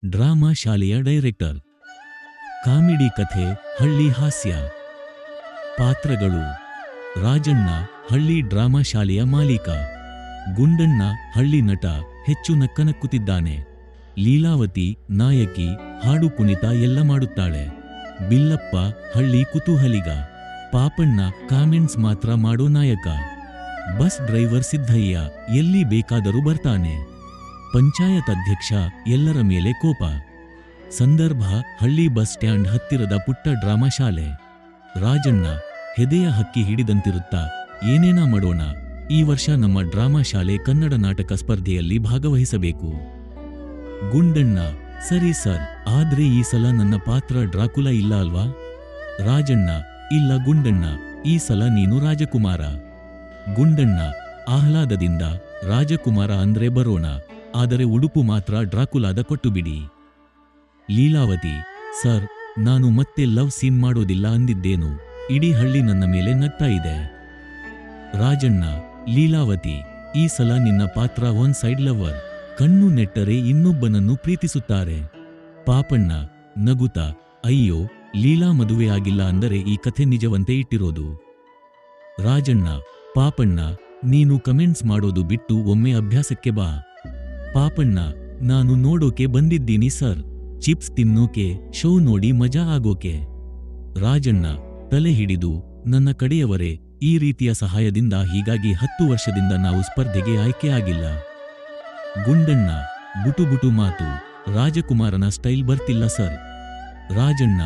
Drama ಶಾಲೆಯ director. Comedy ಕಥೆ, ಹಳ್ಳಿ ಹಾಸ್ಯ. ಪಾತ್ರಗಳು: ರಾಜಣ್ಣ, ಹಳ್ಳಿ ಡ್ರಾಮಾ ಶಾಲೆಯ ಮಾಲೀಕ. ಗುಂಡಣ್ಣ, ಹಳ್ಳಿ ನಟ, ಹೆಚ್ಚು ನಕ್ಕನಕ್ಕುತ್ತಿದ್ದಾನೆ. ಲೀಲಾವತಿ, ನಾಯಕಿ, ಹಾಡು ಕುಣಿತ ಎಲ್ಲ ಮಾಡುತ್ತಾಳೆ. ಬಿಲ್ಲಪ್ಪ, ಹಳ್ಳಿ ಕುತೂಹಲಿಗ. ಪಾಪಣ್ಣ, ಕಾಮೆಂಟ್ಸ್ ಮಾತ್ರ ಮಾಡೋ ನಾಯಕ. ಬಸ್ ಡ್ರೈವರ್ ಸಿದ್ದಯ್ಯ, ಎಲ್ಲಿ ಬೇಕಾದರೂ ಬರ್ತಾನೆ. ಪಂಚಾಯತ್ ಅಧ್ಯಕ್ಷ, ಎಲ್ಲರ ಮೇಲೆ ಕೋಪ. ಸಂದರ್ಭ, ಹಳ್ಳಿ ಬಸ್ ಸ್ಟ್ಯಾಂಡ್ ಹತ್ತಿರದ ಪುಟ್ಟ ಡ್ರಾಮಾ ಶಾಲೆ. ರಾಜಣ್ಣ, ಹೆದೆಯ ಹಕ್ಕಿ ಹಿಡಿದಂತಿರುತ್ತಾ, ಏನೇನ ಮಾಡೋಣ, ಈ ವರ್ಷ ನಮ್ಮ ಡ್ರಾಮಾ ಶಾಲೆ ಕನ್ನಡ ನಾಟಕ ಸ್ಪರ್ಧೆಯಲ್ಲಿ ಭಾಗವಹಿಸಬೇಕು. ಗುಂಡಣ್ಣ, ಸರಿ ಸರ್, ಆದ್ರೆ ಈ ಸಲ ನನ್ನ ಪಾತ್ರ ಡ್ರಾಕುಲಾ ಇಲ್ಲ ಅಲ್ವಾ? ರಾಜಣ್ಣ, ಇಲ್ಲ ಗುಂಡಣ್ಣ, ಈ ಸಲ ನೀನು ರಾಜಕುಮಾರ. ಗುಂಡಣ್ಣ, ಆಹ್ಲಾದದಿಂದ, ರಾಜಕುಮಾರ ಅಂದ್ರೆ ಬರೋಣ, ಆದರೆ ಉಡುಪು ಮಾತ್ರ ಡ್ರಾಕುಲಾದ ಕೊಟ್ಟುಬಿಡಿ. ಲೀಲಾವತಿ, ಸರ್, ನಾನು ಮತ್ತೆ ಲವ್ ಸೀನ್ ಮಾಡೋದಿಲ್ಲ ಅಂದಿದ್ದೇನು, ಇಡೀ ಹಳ್ಳಿ ನನ್ನ ಮೇಲೆ ನಗ್ತಾ ಇದೆ. ರಾಜಣ್ಣ, ಲೀಲಾವತಿ, ಈ ಸಲ ನಿನ್ನ ಪಾತ್ರ ಒನ್ ಸೈಡ್ ಲವರ್, ಕಣ್ಣು ನೆಟ್ಟರೆ ಇನ್ನೊಬ್ಬನನ್ನು ಪ್ರೀತಿಸುತ್ತಾರೆ. ಪಾಪಣ್ಣ, ನಗುತ್ತಾ, ಅಯ್ಯೋ, ಲೀಲಾ ಮದುವೆ ಆಗಿಲ್ಲ ಅಂದರೆ ಈ ಕಥೆ ನಿಜವಂತೆ ಇಟ್ಟಿರೋದು. ರಾಜಣ್ಣ, ಪಾಪಣ್ಣ, ನೀನು ಕಮೆಂಟ್ಸ್ ಮಾಡೋದು ಬಿಟ್ಟು ಒಮ್ಮೆ ಅಭ್ಯಾಸಕ್ಕೆ ಬಾ. ಪಾಪಣ್ಣ, ನಾನು ನೋಡೋಕೆ ಬಂದಿದ್ದೀನಿ ಸರ್, ಚಿಪ್ಸ್ ತಿನ್ನೋಕೆ, ಶೋ ನೋಡಿ ಮಜಾ ಆಗೋಕೆ. ರಾಜಣ್ಣ, ತಲೆ ಹಿಡಿದು, ನನ್ನ ಕಡೆಯವರೇ, ಈ ರೀತಿಯ ಸಹಾಯದಿಂದ ಹೀಗಾಗಿ 10 ವರ್ಷದಿಂದ ನಾವು ಸ್ಪರ್ಧೆಗೆ ಆಯ್ಕೆ ಆಗಿಲ್ಲ. ಗುಂಡಣ್ಣ, ಬುಟುಬುಟು ಮಾತು, ರಾಜಕುಮಾರನ ಸ್ಟೈಲ್ ಬರ್ತಿಲ್ಲ ಸರ್. ರಾಜಣ್ಣ,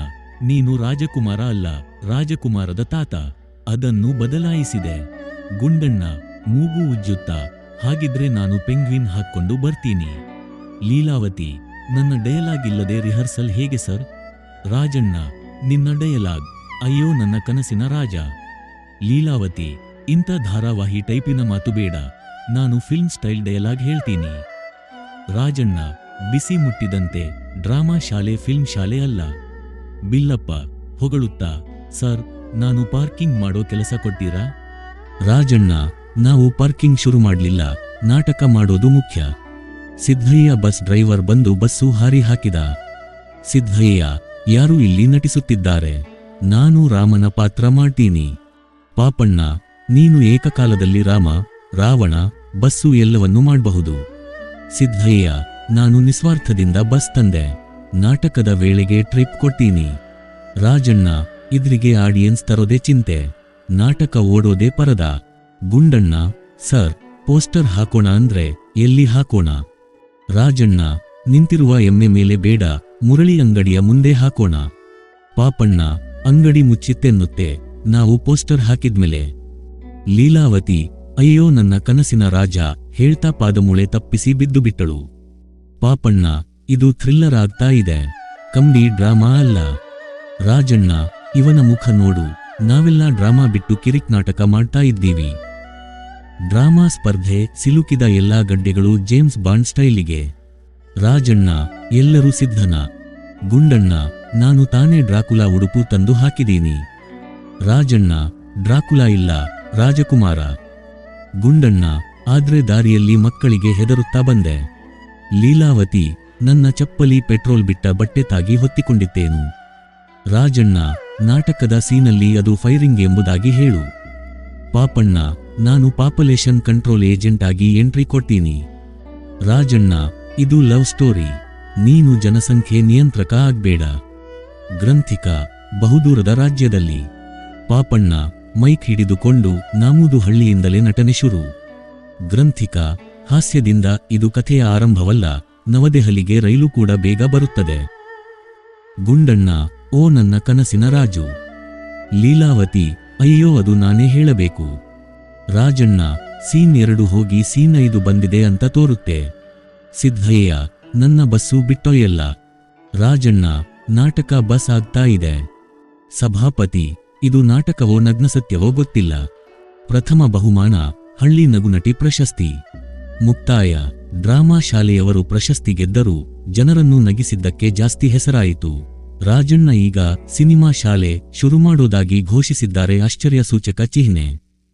ನೀನು ರಾಜಕುಮಾರ ಅಲ್ಲ, ರಾಜಕುಮಾರದ ತಾತ, ಅದನ್ನು ಬದಲಾಯಿಸಿದೆ. ಗುಂಡಣ್ಣ, ಮೂಗು ಉಜ್ಜುತ್ತಾ, ಹಾಗಿದ್ರೆ ನಾನು ಪೆಂಗ್ವಿನ್ ಹಾಕ್ಕೊಂಡು ಬರ್ತೀನಿ. ಲೀಲಾವತಿ, ನನ್ನ ಡಯಲಾಗ್ ಇಲ್ಲದೆ ರಿಹರ್ಸಲ್ ಹೇಗೆ ಸರ್? ರಾಜಣ್ಣ, ನಿನ್ನ ಡಯಲಾಗ್, ಅಯ್ಯೋ ನನ್ನ ಕನಸಿನ ರಾಜ. ಲೀಲಾವತಿ, ಇಂಥ ಧಾರಾವಾಹಿ ಟೈಪಿನ ಮಾತು ಬೇಡ, ನಾನು ಫಿಲ್ಮ್ ಸ್ಟೈಲ್ ಡಯಲಾಗ್ ಹೇಳ್ತೀನಿ. ರಾಜಣ್ಣ, ಬಿಸಿ ಮುಟ್ಟಿದಂತೆ, ಡ್ರಾಮಾ ಶಾಲೆ ಫಿಲ್ಮ್ ಶಾಲೆ ಅಲ್ಲ. ಬಿಲ್ಲಪ್ಪ, ಹೊಗಳುತ್ತಾ, ಸರ್, ನಾನು ಪಾರ್ಕಿಂಗ್ ಮಾಡೋ ಕೆಲಸ ಕೊಡ್ತೀರಾ? ರಾಜಣ್ಣ, ನಾವು ಪಾರ್ಕಿಂಗ್ ಶುರು ಮಾಡ್ಲಿಲ್ಲ, ನಾಟಕ ಮಾಡೋದು ಮುಖ್ಯ. ಸಿದ್ದಯ್ಯ, ಬಸ್ ಡ್ರೈವರ್ ಬಂದು ಬಸ್ಸು ಹಾರಿ ಹಾಕಿದ. ಸಿದ್ದಯ್ಯ, ಯಾರು ಇಲ್ಲಿ ನಟಿಸುತ್ತಿದ್ದಾರೆ, ನಾನು ರಾಮನ ಪಾತ್ರ ಮಾಡ್ತೀನಿ. ಪಾಪಣ್ಣ, ನೀನು ಏಕಕಾಲದಲ್ಲಿ ರಾಮ, ರಾವಣ, ಬಸ್ಸು ಎಲ್ಲವನ್ನೂ ಮಾಡಬಹುದು. ಸಿದ್ದಯ್ಯ, ನಾನು ನಿಸ್ವಾರ್ಥದಿಂದ ಬಸ್ ತಂದೆ, ನಾಟಕದ ವೇಳೆಗೆ ಟ್ರಿಪ್ ಕೊಡ್ತೀನಿ. ರಾಜಣ್ಣ, ಇದ್ರಿಗೆ ಆಡಿಯನ್ಸ್ ತರೋದೇ ಚಿಂತೆ, ನಾಟಕ ಓಡೋದೇ ಪರದ. ಗುಂಡಣ್ಣ, ಸರ್, ಪೋಸ್ಟರ್ ಹಾಕೋಣ ಅಂದ್ರೆ ಎಲ್ಲಿ ಹಾಕೋಣ? ರಾಜಣ್ಣ, ನಿಂತಿರುವ ಎಮ್ಮೆ ಮೇಲೆ ಬೇಡ, ಮುರಳಿ ಅಂಗಡಿಯ ಮುಂದೆ ಹಾಕೋಣ. ಪಾಪಣ್ಣ, ಅಂಗಡಿ ಮುಚ್ಚಿತ್ತೆನ್ನುತ್ತೆ, ನಾವು ಪೋಸ್ಟರ್ ಹಾಕಿದ್ಮೇಲೆ. ಲೀಲಾವತಿ, ಅಯ್ಯೋ ನನ್ನ ಕನಸಿನ ರಾಜ, ಹೇಳ್ತಾ ಪಾದಮೂಳೆ ತಪ್ಪಿಸಿ ಬಿದ್ದು ಬಿಟ್ಟಳು. ಪಾಪಣ್ಣ, ಇದು ಥ್ರಿಲ್ಲರ್ ಆಗ್ತಾ ಇದೆ, ಕಂಬಿ ಡ್ರಾಮಾ ಅಲ್ಲ. ರಾಜಣ್ಣ, ಇವನ ಮುಖ ನೋಡು, ನಾವೆಲ್ಲ ಡ್ರಾಮಾ ಬಿಟ್ಟು ಕಿರಿಕ್ ನಾಟಕ ಮಾಡ್ತಾ ಇದ್ದೀವಿ. ಡ್ರಾಮಾ ಸ್ಪರ್ಧೆ, ಸಿಲುಕಿದ ಎಲ್ಲಾ ಗಡ್ಡೆಗಳು ಜೇಮ್ಸ್ ಬಾಂಡ್ ಸ್ಟೈಲಿಗೆ. ರಾಜಣ್ಣ, ಎಲ್ಲರೂ ಸಿದ್ಧನ? ಗುಂಡಣ್ಣ, ನಾನು ತಾನೇ ಡ್ರಾಕುಲಾ ಉಡುಪು ತಂದು ಹಾಕಿದೀನಿ. ರಾಜಣ್ಣ, ಡ್ರಾಕುಲಾ ಇಲ್ಲ, ರಾಜಕುಮಾರ. ಗುಂಡಣ್ಣ, ಆದ್ರೆ ದಾರಿಯಲ್ಲಿ ಮಕ್ಕಳಿಗೆ ಹೆದರುತ್ತಾ ಬಂದೆ. ಲೀಲಾವತಿ, ನನ್ನ ಚಪ್ಪಲಿ ಪೆಟ್ರೋಲ್ ಬಿಟ್ಟ ಬಟ್ಟೆ ತಾಗಿ ಹೊತ್ತಿಕೊಂಡಿತ್ತೇನು? ರಾಜಣ್ಣ, ನಾಟಕದ ಸೀನಲ್ಲಿ ಅದು ಫೈರಿಂಗ್ ಎಂಬುದಾಗಿ ಹೇಳು. ಪಾಪಣ್ಣ, ನಾನು ಪಾಪ್ಯುಲೇಷನ್ ಕಂಟ್ರೋಲ್ ಏಜೆಂಟ್ ಆಗಿ ಎಂಟ್ರಿ ಕೊಡ್ತೀನಿ. ರಾಜಣ್ಣ, ಇದು ಲವ್ ಸ್ಟೋರಿ, ನೀನು ಜನಸಂಖ್ಯೆ ನಿಯಂತ್ರಕ ಆಗ್ಬೇಡ. ಗ್ರಂಥಿಕ, ಬಹುದೂರದ ರಾಜ್ಯದಲ್ಲಿ. ಪಾಪಣ್ಣ, ಮೈಕ್ ಹಿಡಿದುಕೊಂಡು, ನಾಮೂದು ಹಳ್ಳಿಯಿಂದಲೇ ನಟನೆ ಶುರು. ಗ್ರಂಥಿಕ, ಹಾಸ್ಯದಿಂದ, ಇದು ಕಥೆಯ ಆರಂಭವಲ್ಲ, ನವದೆಹಲಿಗೆ ರೈಲು ಕೂಡ ಬೇಗ ಬರುತ್ತದೆ. ಗುಂಡಣ್ಣ, ಓ ನನ್ನ ಕನಸಿನ ರಾಜು. ಲೀಲಾವತಿ, ಅಯ್ಯೋ ಅದು ನಾನೇ ಹೇಳಬೇಕು. ರಾಜಣ್ಣ, ಸೀನ್ 2 ಹೋಗಿ ಸೀನ್ 5 ಬಂದಿದೆ ಅಂತ ತೋರುತ್ತೆ. ಸಿದ್ದಯ್ಯ, ನನ್ನ ಬಸ್ಸು ಬಿಟ್ಟೊಯ್ಯಲ್ಲ. ರಾಜಣ್ಣ, ನಾಟಕ ಬಸ್ ಆಗ್ತಾ ಇದೆ. ಸಭಾಪತಿ, ಇದು ನಾಟಕವೋ ನಗ್ನಸತ್ಯವೋ ಗೊತ್ತಿಲ್ಲ. ಪ್ರಥಮ ಬಹುಮಾನ, ಹಳ್ಳಿ ನಗುನಟಿ ಪ್ರಶಸ್ತಿ. ಮುಕ್ತಾಯ, ಡ್ರಾಮಾ ಶಾಲೆಯವರು ಪ್ರಶಸ್ತಿ ಗೆದ್ದರೂ ಜನರನ್ನು ನಗಿಸಿದ್ದಕ್ಕೆ ಜಾಸ್ತಿ ಹೆಸರಾಯಿತು. ರಾಜಣ್ಣ ಈಗ ಸಿನಿಮಾ ಶಾಲೆ ಶುರು ಮಾಡೋದಾಗಿ ಘೋಷಿಸಿದ್ದಾರೆ. ಆಶ್ಚರ್ಯ ಸೂಚಕ ಚಿಹ್ನೆ.